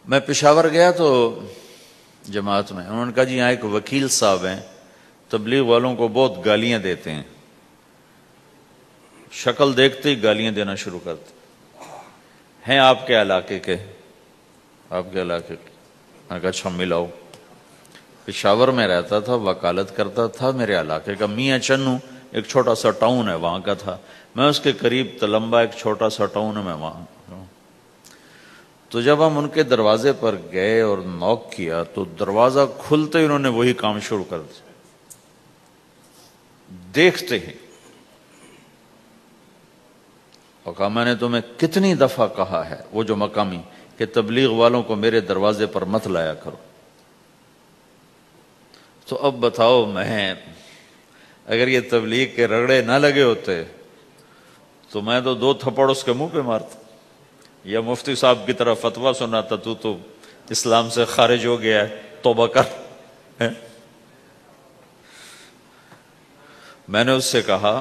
میں پشاور گیا تو جماعت میں انہوں نے کہا جی یہاں ایک وکیل صاحب ہیں، تبلیغ والوں کو بہت گالیاں دیتے ہیں، شکل دیکھتے ہی گالیاں دینا شروع کرتے ہیں آپ کے علاقے کے؟ آپ کے علاقے کے؟ میں نے کہا اچھا ملاؤ۔ پشاور میں رہتا تھا، وکالت کرتا تھا، میرے علاقے کا میاں چنو ایک چھوٹا سا ٹاؤن ہے وہاں کا تھا، میں اس کے قریب تلمبا ایک چھوٹا سا ٹاؤن ہے میں وہاں۔ تو جب ہم ان کے دروازے پر گئے اور نوک کیا تو دروازہ کھلتے ہی انہوں نے وہی کام شروع کر دیا، دیکھتے ہی۔ اور کہا میں نے تمہیں کتنی دفعہ کہا ہے، وہ جو مقامی، کہ تبلیغ والوں کو میرے دروازے پر مت لایا کرو۔ تو اب بتاؤ، میں اگر یہ تبلیغ کے رگڑے نہ لگے ہوتے تو میں تو 2 تھپڑ اس کے منہ پہ مارتا، یا مفتی صاحب کی طرف فتویٰ سناتا تو اسلام سے خارج ہو گیا ہے، توبہ کر۔ میں نے اس سے کہا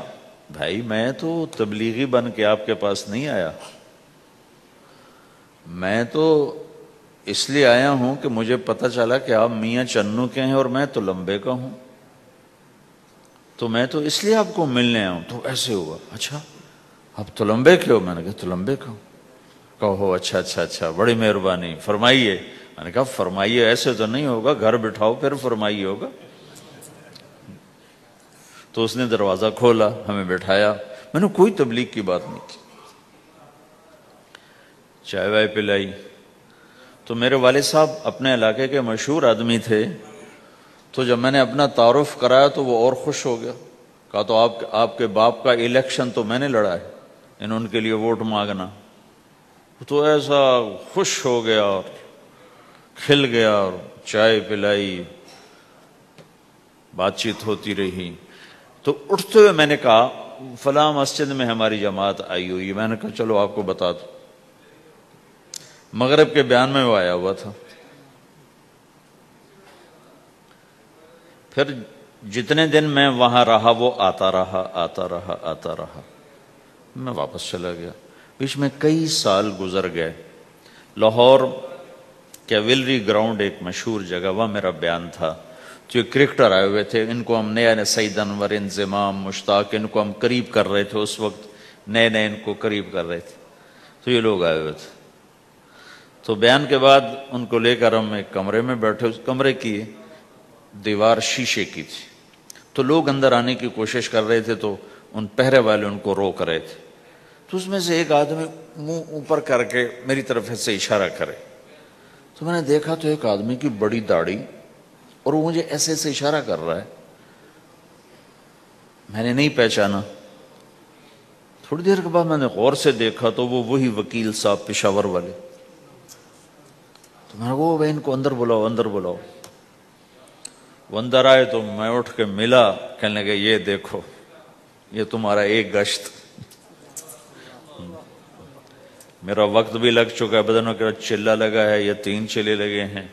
بھائی میں تو تبلیغی بن کے آپ کے پاس نہیں آیا، میں تو اس لیے آیا ہوں کہ مجھے پتہ چلا کہ آپ میاں چنو کے ہیں اور میں تو لمبے کا ہوں، تو میں تو اس لیے آپ کو ملنے آیا ہوں۔ تو ایسے ہوا، اچھا آپ تو لمبے کے ہو؟ میں نے کہا تو لمبے کا ہوں۔ کہو اچھا اچھا اچھا، بڑی مہربانی، فرمائیے۔ میں نے کہا فرمائیے ایسے تو نہیں ہوگا، گھر بٹھاؤ پھر فرمائیے ہوگا۔ تو اس نے دروازہ کھولا، ہمیں بٹھایا، میں نے کوئی تبلیغ کی بات نہیں کی، چائے وائے پلائی۔ تو میرے والد صاحب اپنے علاقے کے مشہور آدمی تھے، تو جب میں نے اپنا تعارف کرایا تو وہ اور خوش ہو گیا، کہا تو آپ کے باپ کا الیکشن تو میں نے لڑا ہے، ان کے لیے ووٹ مانگنا۔ تو ایسا خوش ہو گیا اور کھل گیا، اور چائے پلائی، بات چیت ہوتی رہی۔ تو اٹھتے ہوئے میں نے کہا فلاں مسجد میں ہماری جماعت آئی ہوئی ہے، میں نے کہا چلو آپ کو بتا دوں۔ مغرب کے بیان میں وہ آیا ہوا تھا۔ پھر جتنے دن میں وہاں رہا وہ آتا رہا، میں واپس چلا گیا۔ بیچ میں کئی سال گزر گئے۔ لاہور کیولری گراؤنڈ ایک مشہور جگہ، وہاں میرا بیان تھا، تو یہ کرکٹر آئے ہوئے تھے، ان کو ہم نیا سعید انور، انضمام، مشتاق، ان کو ہم قریب کر رہے تھے، اس وقت نئے ان کو قریب کر رہے تھے، تو یہ لوگ آئے ہوئے تھے۔ تو بیان کے بعد ان کو لے کر ہم ایک کمرے میں بیٹھے، اس کمرے کی دیوار شیشے کی تھی، تو لوگ اندر آنے کی کوشش کر رہے تھے، تو ان پہرے والے ان کو روک رہے تھے۔ تو اس میں سے ایک آدمی منہ اوپر کر کے میری طرف سے اشارہ کرے، تو میں نے دیکھا تو ایک آدمی کی بڑی داڑھی، اور وہ مجھے ایسے ایسے اشارہ کر رہا ہے، میں نے نہیں پہچانا۔ تھوڑی دیر کے بعد میں نے غور سے دیکھا تو وہ وہی وکیل صاحب پشاور والے۔ تو میں نے کہا ان کو اندر بلاؤ، اندر بلاؤ۔ وہ اندر آئے تو میں اٹھ کے ملا، کہنے لگے یہ دیکھو یہ تمہارا ایک گشت، میرا وقت بھی لگ چکا ہے، بدنوں کا چلہ لگا ہے، یہ 3 چلے لگے ہیں،